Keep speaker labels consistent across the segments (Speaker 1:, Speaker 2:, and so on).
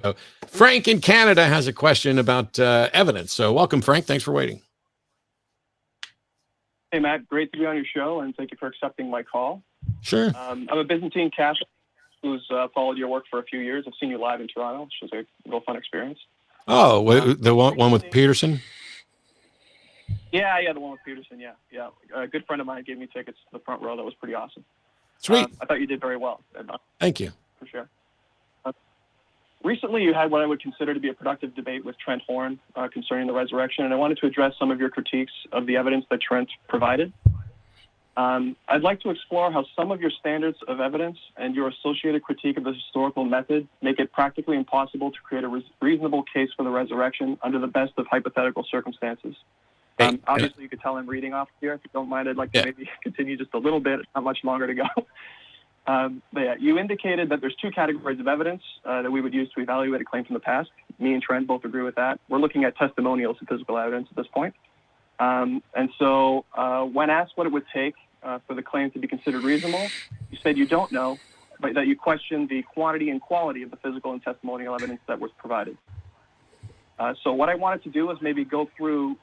Speaker 1: So Frank in Canada has a question about evidence. So welcome, Frank. Thanks for waiting.
Speaker 2: Hey, Matt. Great to be on your show, and thank you for accepting my call.
Speaker 1: Sure.
Speaker 2: I'm a Byzantine Catholic who's followed your work for a few years. I've seen you live in Toronto, which was a real fun experience.
Speaker 1: Oh, the one with Peterson?
Speaker 2: Yeah, the one with Peterson, yeah. A good friend of mine gave me tickets to the front row. That was pretty awesome.
Speaker 1: Sweet.
Speaker 2: I thought you did very well.
Speaker 1: Thank you.
Speaker 2: For sure. Recently, you had what I would consider to be a productive debate with Trent Horn concerning the resurrection, and I wanted to address some of your critiques of the evidence that Trent provided. I'd like to explore how some of your standards of evidence and your associated critique of the historical method make it practically impossible to create a reasonable case for the resurrection under the best of hypothetical circumstances. Obviously, you could tell I'm reading off here. If you don't mind, I'd like to maybe continue just a little bit. It's not much longer to go. But yeah, you indicated that there's two categories of evidence that we would use to evaluate a claim from the past. Me and Trent both agree with that. We're looking at testimonials and physical evidence at this point. And so when asked what it would take for the claim to be considered reasonable, you said you don't know, but that you question the quantity and quality of the physical and testimonial evidence that was provided. So what I wanted to do is maybe go through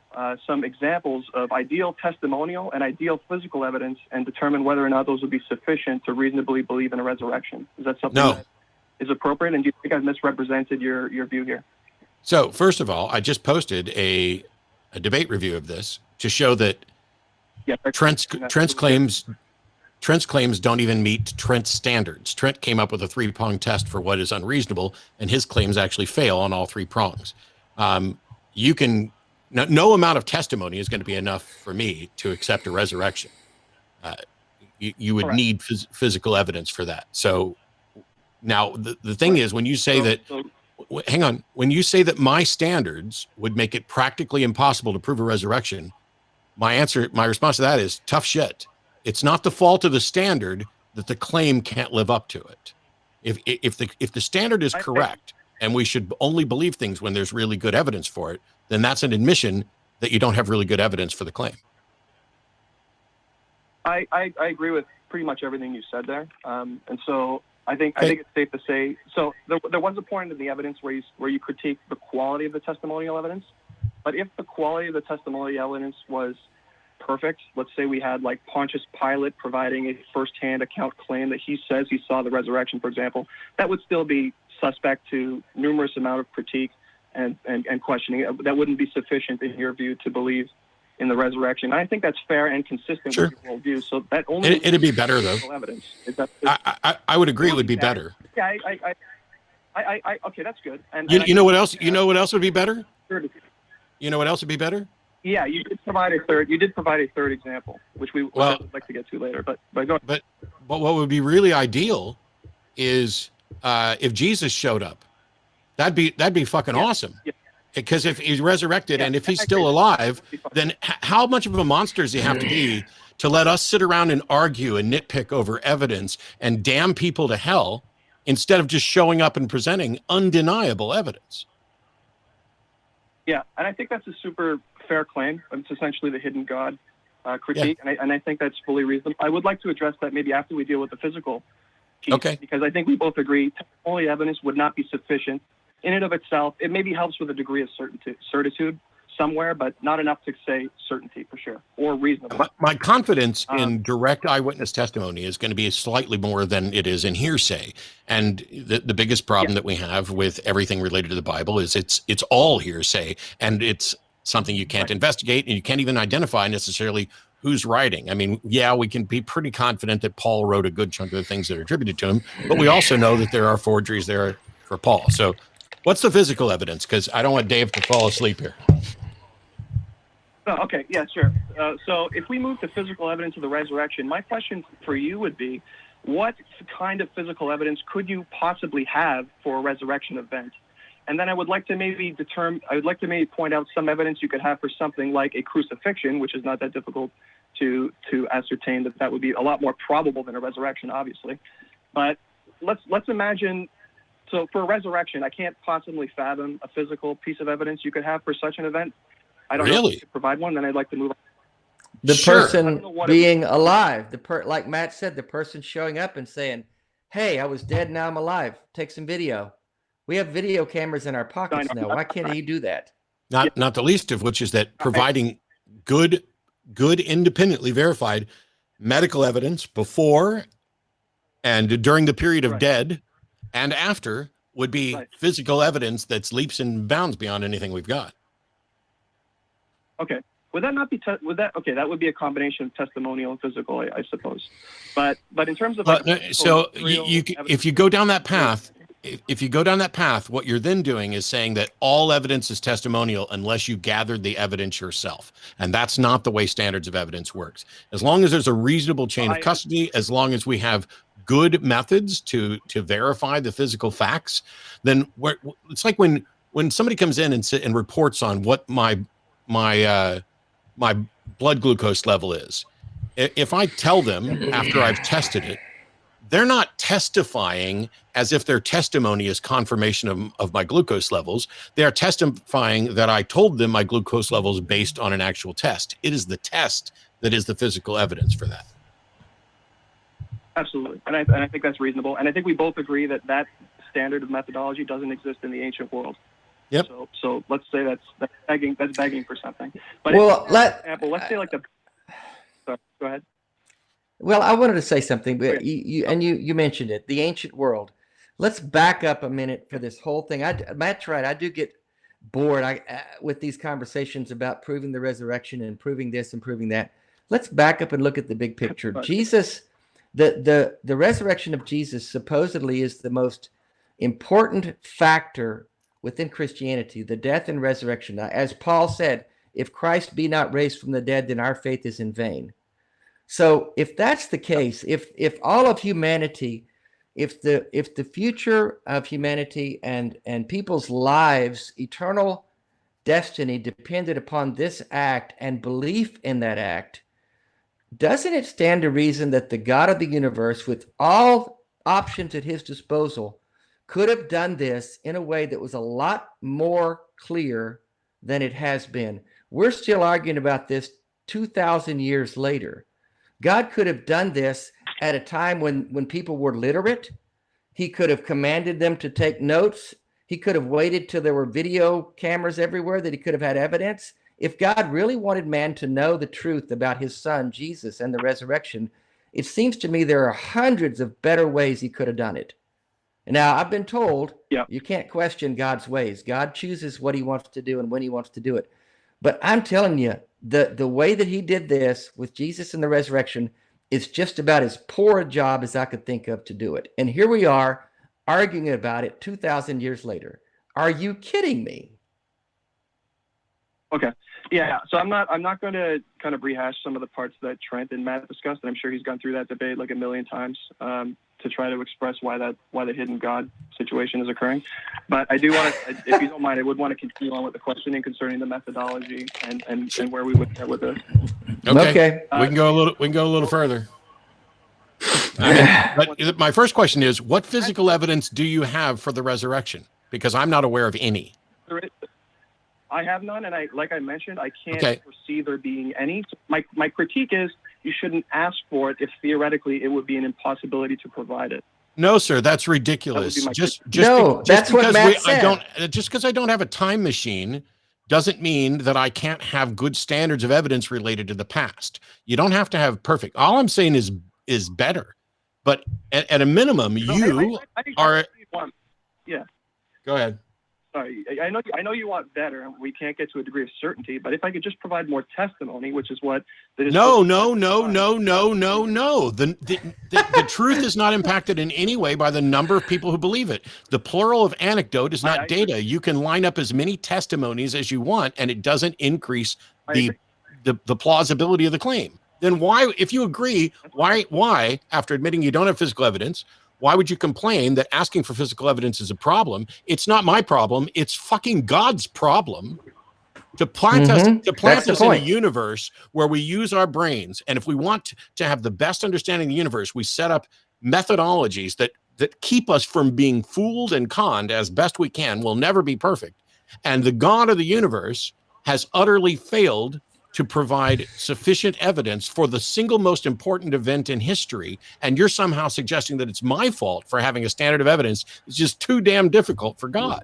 Speaker 2: some examples of ideal testimonial and ideal physical evidence and determine whether or not those would be sufficient to reasonably believe in a resurrection. Is that something that is appropriate? And do you think I've misrepresented your view here?
Speaker 1: So first of all, I just posted a debate review of this to show that Trent's claims don't even meet Trent's standards. Trent came up with a three-prong test for what is unreasonable, and his claims actually fail on all three prongs. No amount of testimony is going to be enough for me to accept a resurrection. You would need physical evidence for that. So now the thing is, when you say when you say that my standards would make it practically impossible to prove a resurrection, my response to that is tough shit. It's not the fault of the standard that the claim can't live up to it. If the standard is correct, and we should only believe things when there's really good evidence for it, then that's an admission that you don't have really good evidence for the claim.
Speaker 2: I agree with pretty much everything you said there. And so I think it's safe to say, so there was a point in the evidence where you critique the quality of the testimonial evidence. But if the quality of the testimonial evidence was perfect, let's say we had like Pontius Pilate providing a firsthand account claim that he says he saw the resurrection, for example, that would still be suspect to numerous amount of critique and questioning. That wouldn't be sufficient in your view to believe in the resurrection. And I think that's fair and consistent with your worldview. So that only
Speaker 1: it'd be better though.
Speaker 2: Evidence.
Speaker 1: I would agree it would be better.
Speaker 2: Yeah, I okay, that's good. And
Speaker 1: you know what else? You know what else would be better? You know what else would be better?
Speaker 2: Yeah, you did provide a third example, which I would like to get to later. But go ahead.
Speaker 1: But what would be really ideal is if Jesus showed up. That'd be fucking awesome. Yeah. Because if he's resurrected and if he's still alive, then how much of a monster does he have to be to let us sit around and argue and nitpick over evidence and damn people to hell instead of just showing up and presenting undeniable evidence?
Speaker 2: Yeah, and I think that's a super fair claim. It's essentially the hidden God critique, and I think that's fully reasonable. I would like to address that maybe after we deal with the physical piece, because I think we both agree testimonial evidence would not be sufficient in and of itself. It maybe helps with a degree of certitude somewhere, but not enough to say certainty for sure, or reasonable.
Speaker 1: My confidence in direct eyewitness testimony is going to be slightly more than it is in hearsay. And the biggest problem that we have with everything related to the Bible is it's all hearsay, and it's something you can't investigate, and you can't even identify necessarily who's writing. I mean, yeah, we can be pretty confident that Paul wrote a good chunk of the things that are attributed to him, but we also know that there are forgeries there for Paul. So what's the physical evidence? Because I don't want Dave to fall asleep here.
Speaker 2: Oh, okay, yeah, sure. So if we move to physical evidence of the resurrection, my question for you would be, what kind of physical evidence could you possibly have for a resurrection event? And then I would like to maybe point out some evidence you could have for something like a crucifixion, which is not that difficult to ascertain. That would be a lot more probable than a resurrection, obviously. But let's imagine. So for a resurrection, I can't possibly fathom a physical piece of evidence you could have for such an event. I don't know if you could provide one, then I'd like to move on.
Speaker 3: The person being alive, like Matt said, the person showing up and saying, "Hey, I was dead, now I'm alive. Take some video." We have video cameras in our pockets now. Why can't he do that?
Speaker 1: Not the least of which is that providing good independently verified medical evidence before and during the period of dead and after would be physical evidence that's leaps and bounds beyond anything we've got.
Speaker 2: Okay. Would that not be, okay, that would be a combination of testimonial and physical, I suppose. But in terms of...
Speaker 1: if you go down that path, what you're then doing is saying that all evidence is testimonial unless you gathered the evidence yourself. And that's not the way standards of evidence works. As long as there's a reasonable chain of custody, as long as we have good methods to verify the physical facts, then it's like when somebody comes in and reports on what my blood glucose level is. If I tell them after I've tested it, they're not testifying as if their testimony is confirmation of my glucose levels. They are testifying that I told them my glucose levels based on an actual test. It is the test that is the physical evidence for that.
Speaker 2: Absolutely. And I think that's reasonable. And I think we both agree that standard of methodology doesn't exist in the ancient world.
Speaker 1: Yep.
Speaker 2: So let's say that's begging for something. But
Speaker 3: well,
Speaker 2: let's say like sorry, go ahead.
Speaker 3: Well, I wanted to say something, but you mentioned it, the ancient world. Let's back up a minute for this whole thing. Matt's right. I do get bored with these conversations about proving the resurrection and proving this and proving that. Let's back up and look at the big picture. Jesus, the resurrection of Jesus supposedly is the most important factor within Christianity, the death and resurrection. Now, as Paul said, if Christ be not raised from the dead, then our faith is in vain. So if that's the case, if all of humanity, if the future of humanity and people's lives, eternal destiny depended upon this act and belief in that act, doesn't it stand to reason that the God of the universe, with all options at his disposal, could have done this in a way that was a lot more clear than it has been? We're still arguing about this 2,000 years later. God could have done this at a time when people were literate. He could have commanded them to take notes. He could have waited till there were video cameras everywhere, that he could have had evidence. If God really wanted man to know the truth about his son, Jesus, and the resurrection, it seems to me there are hundreds of better ways he could have done it. Now, I've been told you can't question God's ways. God chooses what he wants to do and when he wants to do it. But I'm telling you, the way that he did this with Jesus and the resurrection is just about as poor a job as I could think of to do it. And here we are arguing about it 2,000 years later. Are you kidding me?
Speaker 2: Okay. Yeah. So I'm not going to kind of rehash some of the parts that Trent and Matt discussed, and I'm sure he's gone through that debate like a million times to try to express why the hidden God situation is occurring. But I do want to, if you don't mind, I would want to continue on with the questioning concerning the methodology and where we would get with it.
Speaker 1: Okay. We can go a little further. But my first question is, what physical evidence do you have for the resurrection? Because I'm not aware of any.
Speaker 2: I have none, and like I mentioned, I can't foresee there being any. My critique is you shouldn't ask for it if theoretically it would be an impossibility to provide it.
Speaker 1: No, sir, that's ridiculous.
Speaker 3: That's what Matt said.
Speaker 1: Just because I don't have a time machine doesn't mean that I can't have good standards of evidence related to the past. You don't have to have perfect. All I'm saying is better, but at a minimum, you are.
Speaker 2: Yeah.
Speaker 1: Go ahead.
Speaker 2: Sorry, I know you want better, and we can't get to a degree of certainty. But if I could just provide more testimony, which is what
Speaker 1: no. The truth is not impacted in any way by the number of people who believe it. The plural of anecdote is not data. You can line up as many testimonies as you want, and it doesn't increase the plausibility of the claim. Then why, if you agree, why after admitting you don't have physical evidence, why would you complain that asking for physical evidence is a problem? It's not my problem. It's fucking God's problem to plant us in a universe where we use our brains. And if we want to have the best understanding of the universe, we set up methodologies that keep us from being fooled and conned as best we can. We'll never be perfect. And the God of the universe has utterly failed to provide sufficient evidence for the single most important event in history, and you're somehow suggesting that it's my fault for having a standard of evidence is just too damn difficult for God.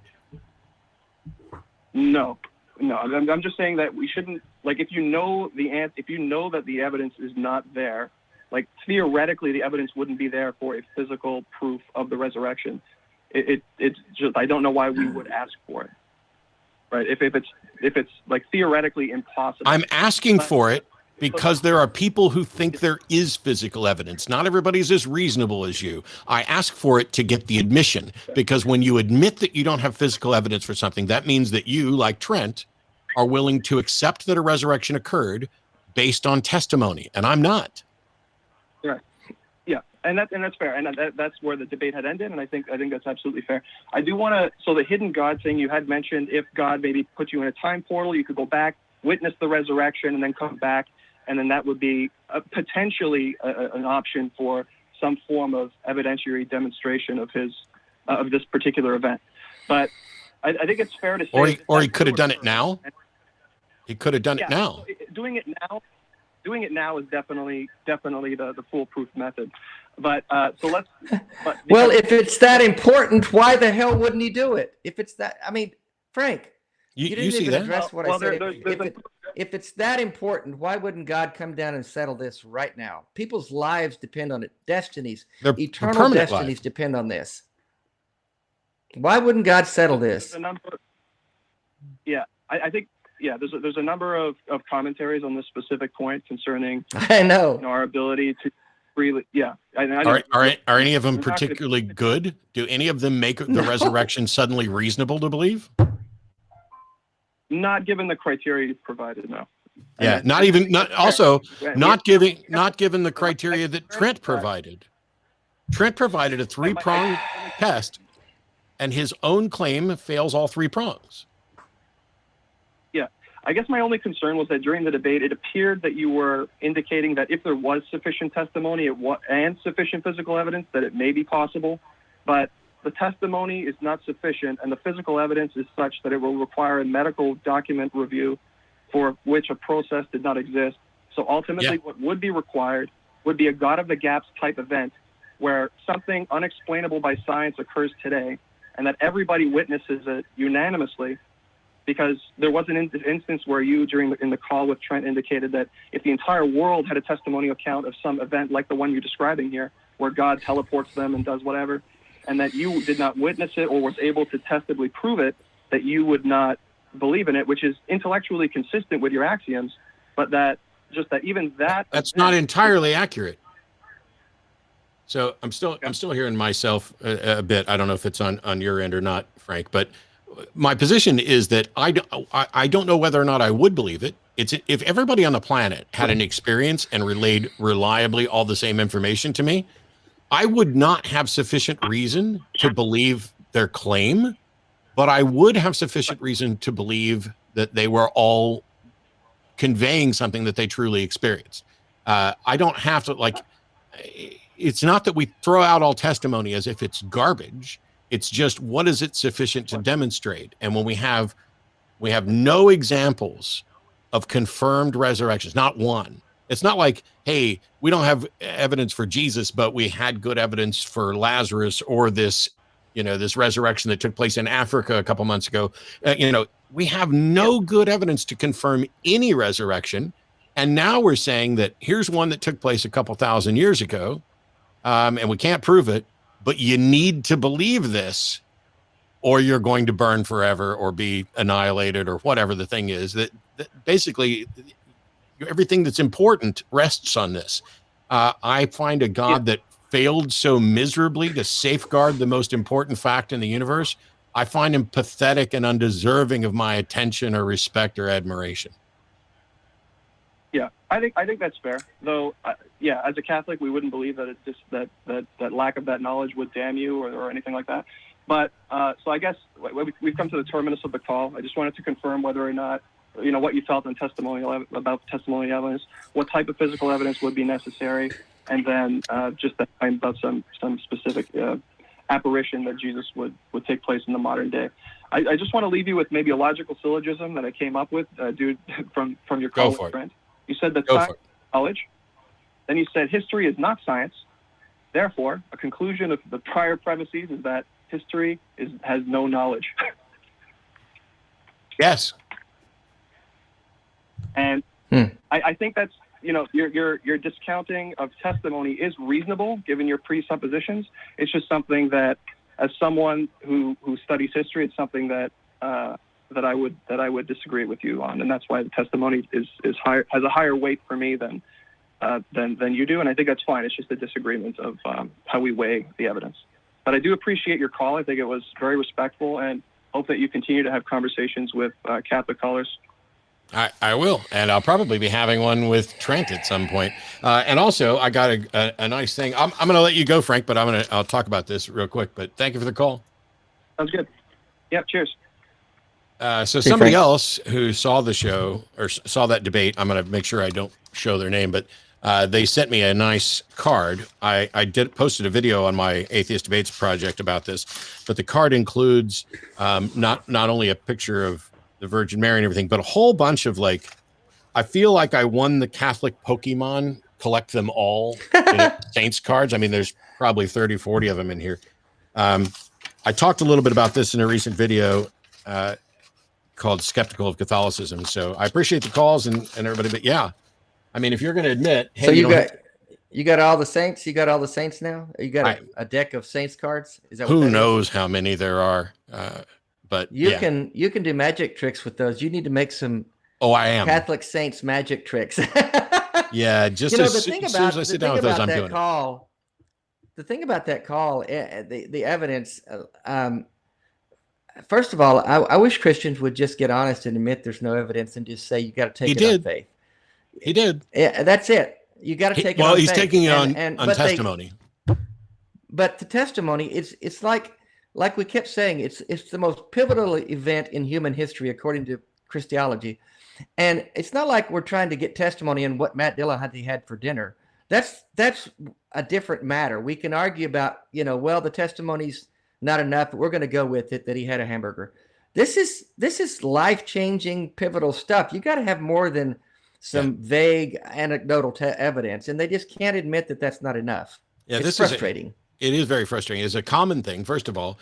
Speaker 2: No, I'm just saying that we shouldn't, like, if you know that the evidence is not there, like, theoretically the evidence wouldn't be there for a physical proof of the resurrection. It's just, I don't know why we would ask for it, right? If it's like theoretically impossible.
Speaker 1: I'm asking for it because there are people who think there is physical evidence. Not everybody's as reasonable as you. I ask for it to get the admission, because when you admit that you don't have physical evidence for something, that means that you, like Trent, are willing to accept that a resurrection occurred based on testimony, and I'm not.
Speaker 2: Right. Yeah, and that's fair, and that's where the debate had ended, and I think that's absolutely fair. I do want to. So the hidden God thing you had mentioned, if God maybe put you in a time portal, you could go back, witness the resurrection, and then come back, and then that would be potentially an option for some form of evidentiary demonstration of this particular event. But I think it's fair to say,
Speaker 1: or he could have done it now. He could have done it now.
Speaker 2: Doing it now is definitely the foolproof method. But so let's.
Speaker 3: Well, if it's that important, why the hell wouldn't he do it? If it's that, I mean, Frank, you didn't even address what I said. If it's that important, why wouldn't God come down and settle this right now? People's lives depend on it. Destinies, eternal destinies depend on this. Why wouldn't God settle this?
Speaker 2: I think. Yeah, there's a number of commentaries on this specific point concerning our ability to freely. Yeah,
Speaker 1: are any of them particularly good? Do any of them make the resurrection suddenly reasonable to believe?
Speaker 2: Not given the criteria you provided, no.
Speaker 1: Yeah, not given the criteria that Trent provided. Trent provided a 3-pronged test, and his own claim fails all 3 prongs.
Speaker 2: I guess my only concern was that during the debate, it appeared that you were indicating that if there was sufficient testimony and sufficient physical evidence, that it may be possible. But the testimony is not sufficient, and the physical evidence is such that it will require a medical document review for which a process did not exist. So ultimately, what would be required would be a God of the gaps type event where something unexplainable by science occurs today, and that everybody witnesses it unanimously. Because there was an instance where you, in the call with Trent, indicated that if the entire world had a testimonial account of some event like the one you're describing here, where God teleports them and does whatever, and that you did not witness it or was able to testably prove it, that you would not believe in it, which is intellectually consistent with your axioms, but that's
Speaker 1: not entirely accurate. So I'm still hearing myself a bit. I don't know if it's on your end or not, Frank, but my position is that I don't know whether or not I would believe it. If everybody on the planet had an experience and relayed reliably all the same information to me, I would not have sufficient reason to believe their claim, but I would have sufficient reason to believe that they were all conveying something that they truly experienced. I don't have to, it's not that we throw out all testimony as if it's garbage. It's just, what is it sufficient to demonstrate? And when we have no examples of confirmed resurrections, not one. It's not like, hey, we don't have evidence for Jesus, but we had good evidence for Lazarus or this resurrection that took place in Africa a couple months ago. We have no good evidence to confirm any resurrection. And now we're saying that here's one that took place a couple thousand years ago, and we can't prove it. But you need to believe this, or you're going to burn forever or be annihilated or whatever the thing is. That basically everything that's important rests on this. I find a God that failed so miserably to safeguard the most important fact in the universe. I find him pathetic and undeserving of my attention or respect or admiration.
Speaker 2: Yeah, I think that's fair. Though, as a Catholic, we wouldn't believe that that lack of that knowledge would damn you or anything like that. But so I guess we've come to the terminus of the call. I just wanted to confirm whether or not what you felt on about testimonial evidence, what type of physical evidence would be necessary, and then just about some specific apparition that Jesus would take place in the modern day. I just want to leave you with maybe a logical syllogism that I came up with, dude, from your college friend. You said that science is knowledge. Then you said history is not science. Therefore, a conclusion of the prior premises is that history has no knowledge.
Speaker 1: Yes.
Speaker 2: And I think that's, your discounting of testimony is reasonable given your presuppositions. It's just something that, as someone who studies history, it's something that I would disagree with you on, and that's why the testimony is higher, has a higher weight for me than you do, and I think that's fine. It's just a disagreement of how we weigh the evidence. But I do appreciate your call. I think it was very respectful, and hope that you continue to have conversations with Catholic callers.
Speaker 1: I will, and I'll probably be having one with Trent at some point. And also, I got a nice thing. I'm going to let you go, Frank, but I'll talk about this real quick. But thank you for the call.
Speaker 2: Sounds good. Yeah, cheers.
Speaker 1: So somebody else who saw the show or saw that debate, I'm going to make sure I don't show their name, but they sent me a nice card. I posted a video on my Atheist Debates project about this, but the card includes not only a picture of the Virgin Mary and everything, but a whole bunch of I feel like I won the Catholic Pokemon, collect them all Saints cards. I mean, there's probably 30, 40 of them in here. I talked a little bit about this in a recent video called Skeptical of Catholicism. So I appreciate the calls and everybody, but yeah, I mean, if you're going to admit, hey,
Speaker 3: so you got all the saints, you got all the saints now. You got a deck of saints cards. Is that
Speaker 1: who knows how many there are? But
Speaker 3: you can do magic tricks with those. You need to make some.
Speaker 1: Oh, I am
Speaker 3: Catholic saints magic tricks.
Speaker 1: Yeah, just as soon as I sit down with those, I'm doing it.
Speaker 3: The thing about that call, the evidence. First of all, I wish Christians would just get honest and admit there's no evidence and just say you got to take it on faith.
Speaker 1: He did.
Speaker 3: Yeah, that's it. You got to take it on faith.
Speaker 1: Well, he's taking it on testimony.
Speaker 3: But the testimony, it's like we kept saying, it's the most pivotal event in human history according to Christology. And it's not like we're trying to get testimony on what Matt Dillahunty had for dinner. That's a different matter. We can argue about, well, the testimony's not enough, but we're going to go with it that he had a hamburger. This is life-changing, pivotal stuff. You got to have more than some vague anecdotal evidence, and they just can't admit that that's not enough. Yeah, it's frustrating.
Speaker 1: It is very frustrating. It's a common thing. First of all,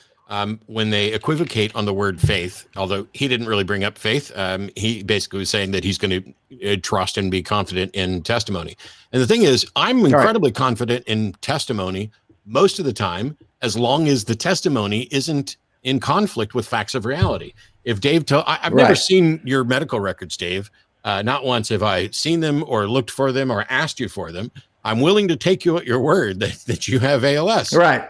Speaker 1: when they equivocate on the word faith, although he didn't really bring up faith, he basically was saying that he's going to trust and be confident in testimony. And the thing is, I'm incredibly confident in testimony most of the time, as long as the testimony isn't in conflict with facts of reality. If Dave I've never seen your medical records, Dave. Not once have I seen them or looked for them or asked you for them. I'm willing to take you at your word that you have ALS.
Speaker 3: Right.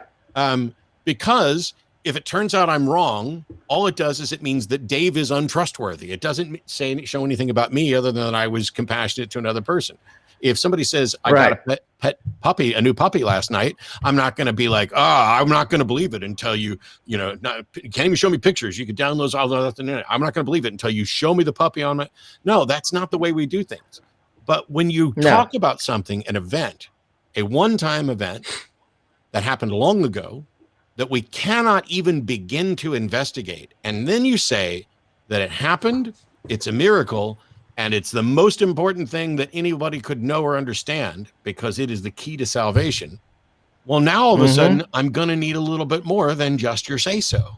Speaker 1: Because if it turns out I'm wrong, all it does is it means that Dave is untrustworthy. It doesn't show anything about me other than that I was compassionate to another person. If somebody says, I got a pet puppy, a new puppy last night, I'm not going to be like, I'm not going to believe it until you can't even show me pictures. You can download those all off the internet. I'm not going to believe it until you show me the puppy on my. No, that's not the way we do things. But when you talk about something, an event, a one-time event that happened long ago that we cannot even begin to investigate, and then you say that it happened, it's a miracle, and it's the most important thing that anybody could know or understand because it is the key to salvation. Well, now all of a sudden, I'm going to need a little bit more than just your say-so.